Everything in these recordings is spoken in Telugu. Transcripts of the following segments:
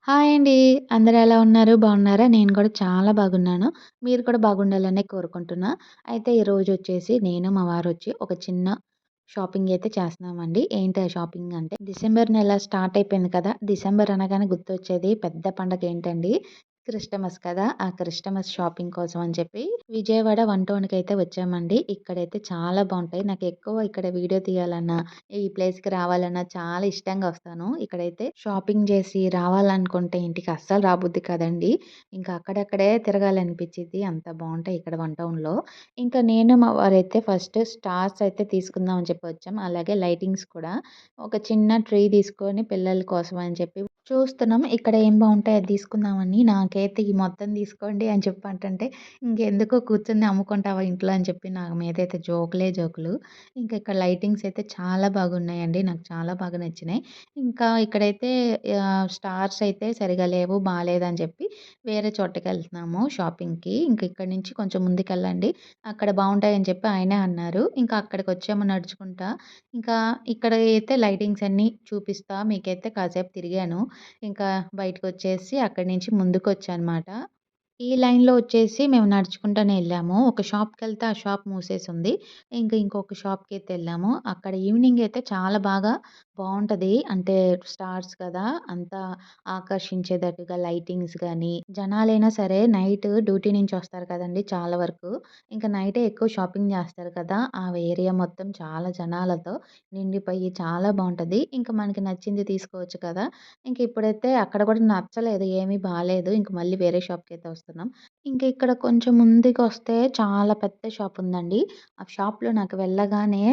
హాయ్ అండి. అందరూ ఎలా ఉన్నారు? బాగున్నారా? నేను కూడా చాలా బాగున్నాను. మీరు కూడా బాగుండాలనే కోరుకుంటున్నా. అయితే ఈరోజొచ్చేసి నేను, మా వారొచ్చి ఒక చిన్న షాపింగ్ అయితే చేస్తున్నామండి. ఏంటి ఆ షాపింగ్ అంటే డిసెంబర్ నెల స్టార్ట్ అయిపోయింది కదా! డిసెంబర్ అనగానే గుర్తొచ్చేది పెద్ద పండగ ఏంటండి? క్రిస్టమస్ కదా! ఆ క్రిస్టమస్ షాపింగ్ కోసం అని చెప్పి విజయవాడ వన్ టౌన్‌కైతే వచ్చామండి. ఇక్కడైతే చాలా బావుంటాయి. నాకెక్కువ ఇక్కడ వీడియో తీయాలన్నా, ఈ ప్లేస్‌కి రావాలన్నా చాలా ఇష్టంగా వస్తాను. ఇక్కడైతే షాపింగ్ చేసి రావాలనుకుంటే ఇంటికి అస్సలు రాబుద్ది కాదండి. ఇంకా అక్కడక్కడే తిరగాలనిపిచ్చిద్ది. అంత బావుంటాయి ఇక్కడ వన్ టౌన్‌లో. ఇంకా నేను, మా వారైతే ఫస్ట్ స్టార్స్ అయితే తీసుకుందాం అని చెప్పి వచ్చాం. అలాగే లైటింగ్స్ కూడా ఒక చిన్న ట్రీ తీసుకొని పిల్లల కోసం అని చెప్పి చూస్తున్నాం. ఇక్కడ ఏం బావుంటాయి అది తీసుకుందామని. నాకైతే ఈ మొత్తం తీసుకోండి అని చెప్పి అంటుంటే, ఇంకెందుకు కూర్చొని అమ్ముకుంటావా ఇంట్లో అని చెప్పి నా మీదైతే జోకులే జోకులు. ఇంకా ఇక్కడ లైటింగ్స్ అయితే చాలా బాగున్నాయండి. నాకు చాలా బాగా నచ్చినాయి. ఇంకా ఇక్కడైతే స్టార్స్ అయితే సరిగ్గా లేవు, బాలేదని చెప్పి వేరే చోటకెళ్తున్నాము షాపింగ్‌కి. ఇంక ఇక్కడి నుంచి కొంచెం ముందుకెళ్ళండి. అక్కడ బావుంటాయని చెప్పి ఆయనే అన్నారు. ఇంకా అక్కడికొచ్చాము నడుచుకుంటా. ఇంకా ఇక్కడ అయితే లైటింగ్స్ అన్నీ చూపిస్తా మీకైతే కాసేపు తిరిగాను. ఇంకా బయటకొచ్చేసి అక్కడి నుంచి ముందుకొచ్చానమాట. ఈ లైన్‌లో వచ్చేసి మేము నడుచుకుంటానే ఎళ్ళాము. ఒక షాప్‌కెళ్తే ఆ షాప్ మూసేసుంది. ఇంకొక షాప్‌కైతే ఎళ్ళాము. అక్కడ ఈవినింగ్ అయితే చాలా బాగా బావుంటది. అంటే స్టార్స్ కదా! అంతా ఆకర్షించేటట్టుగా లైటింగ్స్ గాని, జనాలైనా సరే నైట్ డ్యూటీ నుంచి వస్తారు కదండీ చాలా వరకు. ఇంక నైటే ఎక్కువ షాపింగ్ జేస్తారు కదా! ఆ ఏరియా మొత్తం చాలా జనాలతో నిండిపోయి చాలా బావుంటది. ఇంక మనకి నచ్చింది తీసుకోవచ్చు కదా! ఇప్పుడైతే అక్కడ కూడా నచ్చలేదు. ఏమీ బాలేదు. ఇంక మళ్ళీ వేరే షాప్‌కైతే వస్తున్నాం. ఇక్కడ కొంచెం ముందుకొస్తే చాలా పెద్ద షాప్ ఉందండి. ఆ షాప్‌లో నాకు వెళ్ళగానే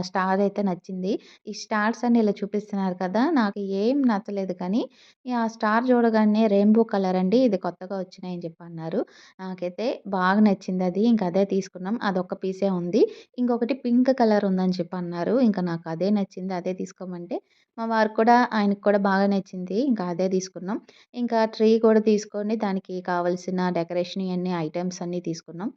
స్టార్ అయితే నచ్చింది. ఈ స్టార్స్ అని ఇలా చూపిస్తున్నారు కదా! నాకు ఏం నచ్చలేదు కానీ, ఆ స్టార్ చూడగానే రెయిన్‌బో కలర్ అండి. ఇది కొత్తగా వచ్చినాయి అని చెప్పి అన్నారు. నాకైతే బాగా నచ్చిందది. ఇంక అదే తీసుకున్నాం. అదొక్క పీసే ఉంది. ఇంకొకటి పింక్ కలర్ ఉందని చెప్పి అన్నారు. ఇంక నాకు అదే నచ్చింది. అదే తీసుకోమంటే మా వారికి కూడా ఆయనకి కూడా బాగా నచ్చింది. ఇంకా అదే తీసుకున్నాం. ఇంకా ట్రీ కూడా తీసుకొని దానికి కావాల్సిన డెకరేషన్ ఇయన్నీ ఐటెమ్స్ అన్నీ తీసుకున్నాం.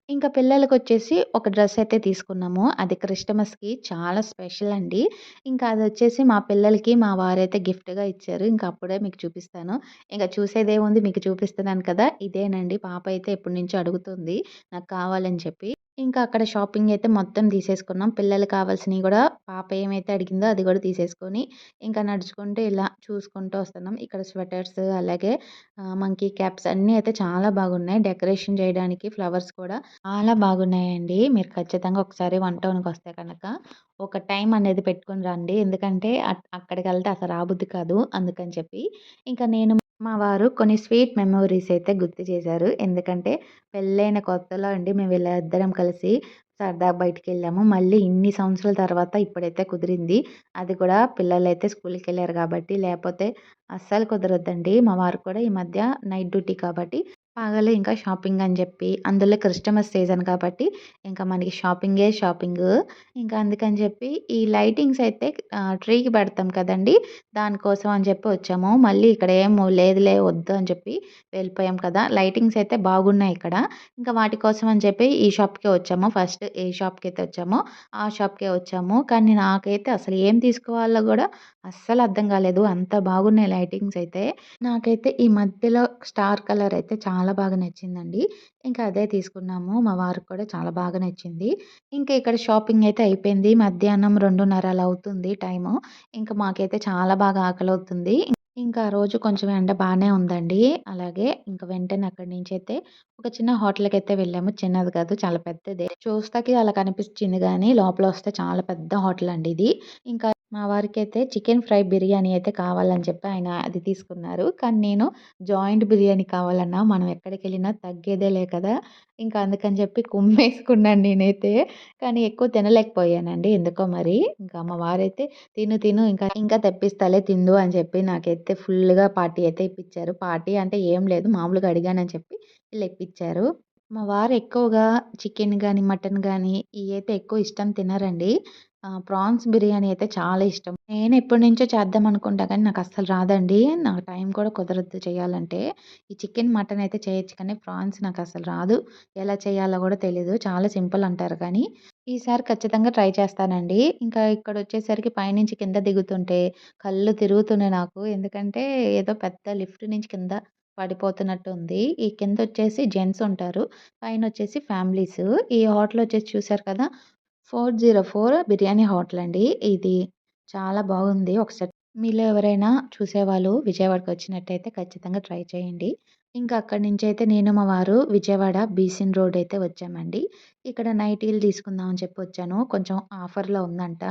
ఇంకా పిల్లలకొచ్చేసి ఒక డ్రెస్ అయితే తీసుకున్నాము. అది క్రిస్టమస్‌కి చాలా స్పెషల్ అండి. ఇంకా అదొచ్చేసి మా పిల్లలకి మా వారైతే గిఫ్ట్‌గా ఇచ్చారు. ఇంక అప్పుడే మీకు చూపిస్తాను. ఇంక చూసేదేముంది మీకు చూపిస్తున్నాను కదా! ఇదేనండి. పాప అయితే ఎప్పటినుంచో అడుగుతుంది నాకు కావాలని చెప్పి. ఇంకా అక్కడ షాపింగ్ అయితే మొత్తం తీసేసుకున్నాం. పిల్లలకి కావాల్సినయి గూడా పాప ఏమైతే అడిగిందో అది గూడా తీసేసుకొని, ఇంకా నడుచుకుంటూ ఇలా చూసుకుంటూ వస్తున్నాం. ఇక్కడ స్వెటర్స్ అలాగే మంకీ క్యాప్స్ అన్నీ అయితే చాలా బాగున్నాయి. డెకరేషన్ చేయడానికి ఫ్లవర్స్ కూడా చాలా బాగున్నాయండి. మీరు ఖచ్చితంగా ఒకసారి వన్ టౌన్‌కొస్తే కనుక ఒక టైం అనేది పెట్టుకొని రండి. ఎందుకంటే అక్కడికెళ్తే అసలు రాబుద్ది కాదు. అందుకని చెప్పి. ఇంకా నేను మా వారు కొన్ని స్వీట్ మెమోరీస్ అయితే గుర్తు చేశారు. ఎందుకంటే పెళ్ళైన కొత్తలో అండి మేము ఇలా ఇద్దరం కలిసి సరదాగా బయటికెళ్ళాము. మళ్ళీ ఇన్ని సంవత్సరాల తర్వాత ఇప్పుడైతే కుదిరింది. అది కూడా పిల్లలైతే స్కూల్‌కెళ్లారు గాబట్టి, లేపోతే అస్సలు కుదరద్దండి. మా వారు కూడా ఈ మధ్య నైట్ డ్యూటీ కాబట్టి, పగలు ఇంకా షాపింగ్ అని జెప్పి, అందులో క్రిస్టమస్ సీజన్ కాబట్టి, ఇంకా మనకి షాపింగే షాపింగు. ఇంకా అందుకని జెప్పి ఈ లైటింగ్స్ అయితే ట్రీకి పెడతాం కదండీ! దానికోసం అని జెప్పి వచ్చాము. మళ్ళీ ఇక్కడ ఏం లేదులే వద్దు అని చెప్పి వెళ్ళిపోయాం కదా! లైటింగ్స్ అయితే బాగున్నాయి ఇక్కడ. ఇంకా వాటి కోసం అని చెప్పి ఈ షాప్‌కే వచ్చాము. ఫస్ట్ ఏ షాప్‌కైతే వచ్చామో ఆ షాప్‌కే వచ్చాము. కానీ నాకైతే అసలు ఏం తీసుకోవాలో గూడా అస్సలు అర్థం కాలేదు. అంత బాగున్నాయి లైటింగ్స్ అయితే. నాకైతే ఈ మధ్యలో స్టార్ కలర్ అయితే చాలా బాగా నచ్చిందండి. ఇంకా అదే తీసుకున్నాము. మా వారికి కూడా చాలా బాగా నచ్చింది. ఇంకా ఇక్కడ షాపింగ్ అయితే అయిపోయింది. మధ్యాహ్నం 2:30 అలా అవుతుంది టైము. ఇంకా మాకైతే చాలా బాగా ఆకలవుతుంది. ఇంకా ఆ రోజు కొంచెం ఎండ బానే ఉందండి. అలాగే ఇంక వెంటనే అక్కడి నుంచైతే ఒక చిన్న హోటల్‌కైతే వెళ్ళాము. చిన్నది కాదు చాలా పెద్దదే. చూస్తాకి అలా కనిపించింది గానీ లోపలొస్తే చాలా పెద్ద హోటలండి ఇది. ఇంకా మా వారికైతే చికెన్ ఫ్రై బిర్యానీ అయితే కావాలని చెప్పి ఆయన అది తీసుకున్నారు. కానీ నేను జాయింట్ బిర్యానీ కావాలన్నా మనం ఎక్కడికెళ్ళినా తగ్గేదేలే కదా! ఇంకా అందుకని చెప్పి కుమ్మేసుకున్నాను నేనైతే. కానీ ఎక్కువ తినలేకపోయానండి ఎందుకో మరి. ఇంకా మా వారైతే తిను తిను ఇంకా తెప్పిస్తాలే తిందు అని చెప్పి నాకైతే ఫుల్‌గా పార్టీ అయితే ఇప్పిచ్చారు. పార్టీ అంటే ఏం లేదు మామూలుగా అడిగానని చెప్పి ఇలా ఇప్పిచ్చారు. మా వారు ఎక్కువగా చికెన్ గాని, మటన్ గాని ఇయైతే ఎక్కువ ఇష్టం తినరండి. ప్రాన్స్ బిర్యానీ అయితే చాలా ఇష్టం. నేను ఎప్పటినుంచో చేద్దాం అనుకుంటా కానీ నాకస్సలు రాదండి. నాకు టైం కూడా కుదరదు చేయాలంటే. ఈ చికెన్, మటన్ అయితే చేయొచ్చు కానీ ప్రాన్స్ నాకసలు రాదు. ఎలా చేయాలో కూడా తెలీదు. చాలా సింపుల్ అంటారు కానీ ఈసారి ఖచ్చితంగా ట్రై చేస్తానండి. ఇంకా ఇక్కడొచ్చేసరికి పైనుంచి కింద దిగుతుంటే కళ్ళు తిరుగుతున్నాయి నాకు. ఎందుకంటే ఏదో పెద్ద లిఫ్ట్ నుంచి కింద పడిపోతున్నట్టు ఉంది. ఈ కిందొచ్చేసి జెంట్స్ ఉంటారు. పైనొచ్చేసి ఫ్యామిలీస్. ఈ హోటలొచ్చేసి చూసారు కదా! 404 బిర్యానీ హోటలండి. ఇది చాలా బాగుంది. ఒకసారి మీలో ఎవరైనా చూసేవాళ్ళు విజయవాడకొచ్చినట్టయితే ఖచ్చితంగా ట్రై చేయండి. ఇంకా అక్కడి నుంచయితే నేను, మా వారు విజయవాడ బీసెంట్ రోడ్ అయితే వచ్చామండి. ఇక్కడ నైటీలు తీసుకుందాం అని చెప్పి వచ్చాను. కొంచెం ఆఫర్‌లో ఉందంట.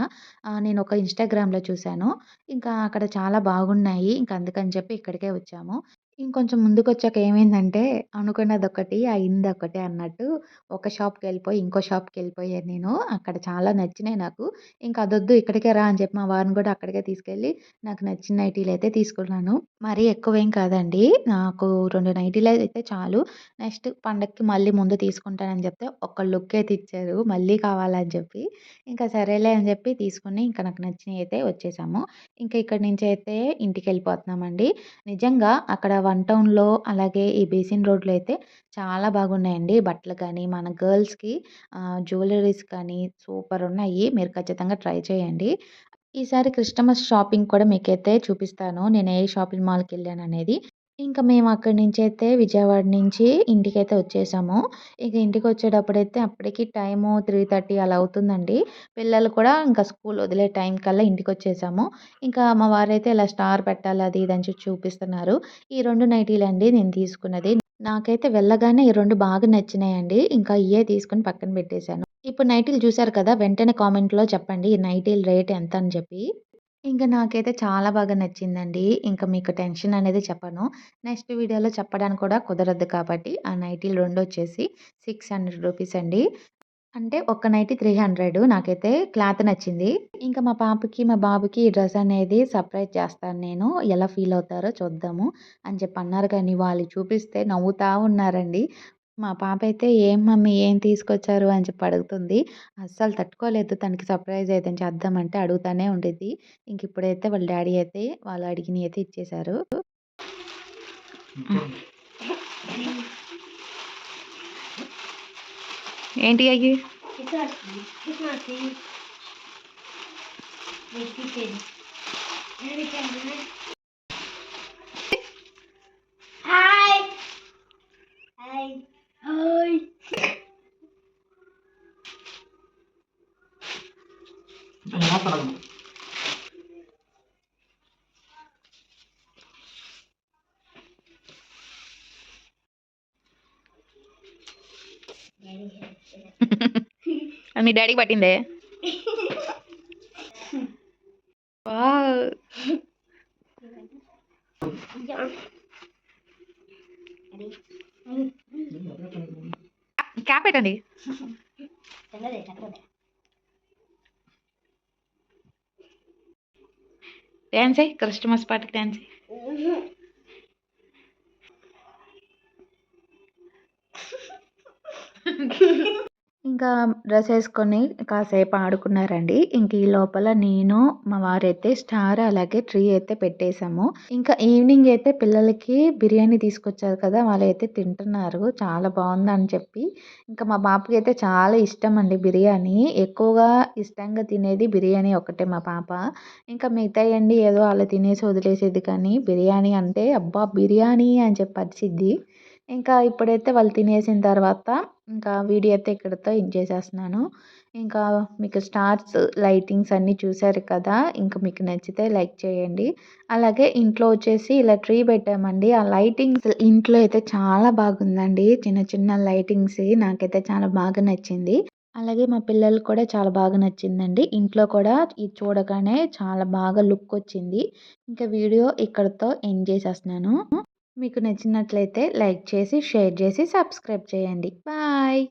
నేనొక ఇన్‌స్టాగ్రామ్‌లో చూసాను. ఇంకా అక్కడ చాలా బాగున్నాయి. ఇంక అందుకని చెప్పి ఇక్కడికే వచ్చాము. ఇంకొంచెం ముందుకొచ్చాక ఏమైందంటే అనుకున్నదొకటి, అయిందొకటి అన్నట్టు ఒక షాప్‌కెళ్ళిపోయి ఇంకో షాప్‌కెళ్ళిపోయాను నేను. అక్కడ చాలా నచ్చినాయి నాకు. ఇంక అదొద్దు ఇక్కడికే రా అని చెప్పి మా వారిని కూడా అక్కడికే తీసుకెళ్ళి నాకు నచ్చిన నైటీలయితే తీసుకున్నాను. మరీ ఎక్కువేం కాదండి. నాకు 2 నైటీలయితే చాలు. నెక్స్ట్ పండగకి మళ్ళీ ముందు తీసుకుంటానని చెప్తే ఒక లుక్ అయితే ఇచ్చారు. మళ్ళీ కావాలని చెప్పి. ఇంకా సరేలే అని చెప్పి తీసుకొని ఇంకా నాకు నచ్చినయయితే వచ్చేసాము. ఇంకా ఇక్కడి నుంచయితే ఇంటికెళ్ళిపోతున్నామండి. నిజంగా అక్కడ వన్ టౌన్‌లో అలాగే ఈ బేసిన్ రోడ్‌లో అయితే చాలా బాగున్నాయండి. బట్టలు కానీ, మన గర్ల్స్‌కి జ్యువెల్లరీస్ కానీ సూపరున్నాయి. మీరు ఖచ్చితంగా ట్రై చేయండి. ఈసారి క్రిస్టమస్ షాపింగ్ కూడా మీకైతే చూపిస్తాను. నేను ఏ షాపింగ్ మాల్‌కెళ్ళాననేది. ఇంకా మేము అక్కడి నుంచైతే విజయవాడ నుంచి ఇంటికైతే వచ్చేసాము. ఇక ఇంటికొచ్చేటప్పుడైతే అప్పటికి టైము 3:30 అలా అవుతుందండి. పిల్లలు కూడా ఇంకా స్కూల్ వదిలే టైం కల్లా ఇంటికొచ్చేసాము. ఇంకా మా వారైతే ఇలా స్టార్ పెట్టాలి అది ఇది అని చెప్పి చూపిస్తున్నారు. ఈ 2 నైటీలండి నేను తీసుకున్నది. నాకైతే వెళ్ళగానే ఈ 2 బాగా నచ్చినాయండి. ఇంకా ఇయ్యే తీసుకొని పక్కన పెట్టేశాను. ఇప్పుడు నైటీలు చూసారు కదా! వెంటనే కామెంట్‌లో చెప్పండి. ఈ నైటీల రేట్ ఎంత అని చెప్పి. ఇంక నాకైతే చాలా బాగా నచ్చిందండి. ఇంక మీకు టెన్షన్ అనేది చెప్పను. నెక్స్ట్ వీడియోలో చెప్పడానికి కూడా కుదరదు కాబట్టి, ఆ నైటీలు రెండొచ్చేసి రూ. 600 అండి. అంటే ఒక్క నైటీ 300 నాకైతే క్లాత్ నచ్చింది. ఇంకా మా పాపకి, మా బాబుకి ఈ డ్రెస్ అనేది సర్ప్రైజ్ చేస్తాను నేను. ఎలా ఫీల్ అవుతారో చూద్దాము అని చెప్పి అన్నారు కానీ, వాళ్ళు చూపిస్తే నవ్వుతా ఉన్నారండి. మా పాపైతే "ఏం మమ్మీ ఏం తీసుకొచ్చారు?" అని చెప్పి అడుగుతుంది. అస్సలు తట్టుకోలేదు తనకి సర్ప్రైజ్ ఏదైనా చేద్దామంటే అడుగుతానే ఉండిద్ది. ఇంక ఇప్పుడైతే వాళ్ళ డ్యాడీ అయితే వాళ్ళు అడిగినయి అయితే ఇచ్చేశారు. హ్మ్. ఏంటి అయ్యి? హాయ్ హాయ్ హాయ్ అది మీ డ్యాడీకి పట్టిందే? వావ్! క్యాప్ పెట్టండి. డాన్స్ ఎయ్ క్రిస్టమస్ పాటకి డాన్స్ ఎయ్. ఇంకా డ్రెసేసుకొని కాసేపు ఆడుకున్నారండి. ఇంక ఈ లోపల నేను, మా వారైతే స్టార్ అలాగే ట్రీ అయితే పెట్టేసాము. ఇంకా ఈవినింగ్ అయితే పిల్లలకి బిర్యానీ తీసుకొచ్చారు కదా! వాళ్ళైతే తింటున్నారు. చాలా బావుందని చెప్పి. ఇంకా మా బాబుకి అయితే చాలా ఇష్టమండి బిర్యానీ. ఎక్కువగా ఇష్టంగా తినేది బిర్యానీ ఒకటే మా పాప. ఇంకా మిగతాయన్నీ ఏదో అలా తినేసి వదిలేసిద్ది కానీ బిర్యానీ అంటే అబ్బా! బిర్యానీ అని చెప్పి అరిచిద్ది. ఇంకా ఇప్పుడైతే వాళ్ళు తినేసిన తర్వాత ఇంకా వీడియో అయితే ఇక్కడితో ఎండ్ చేసేస్తున్నాను. ఇంకా మీకు స్టార్స్, లైటింగ్స్ అన్నీ చూసారు కదా! ఇంక మీకు నచ్చితే లైక్ చేయండి. అలాగే ఇంట్లో వచ్చేసి ఇలా ట్రీ పెట్టామండి. ఆ లైటింగ్స్ ఇంట్లో అయితే చాలా బాగుందండి. చిన్న చిన్న లైటింగ్స్ నాకైతే చాలా బాగా నచ్చింది. అలాగే మా పిల్లలకి కూడా చాలా బాగా నచ్చిందండి. ఇంట్లో కూడా ఇది చూడగానే చాలా బాగా లుక్ వచ్చింది. ఇంకా వీడియో ఇక్కడితో ఎండ్ చేసేస్తున్నాను. మీకు నచ్చినట్లయితే లైక్ చేసి, షేర్ చేసి, సబ్స్క్రైబ్ చేయండి. బాయ్.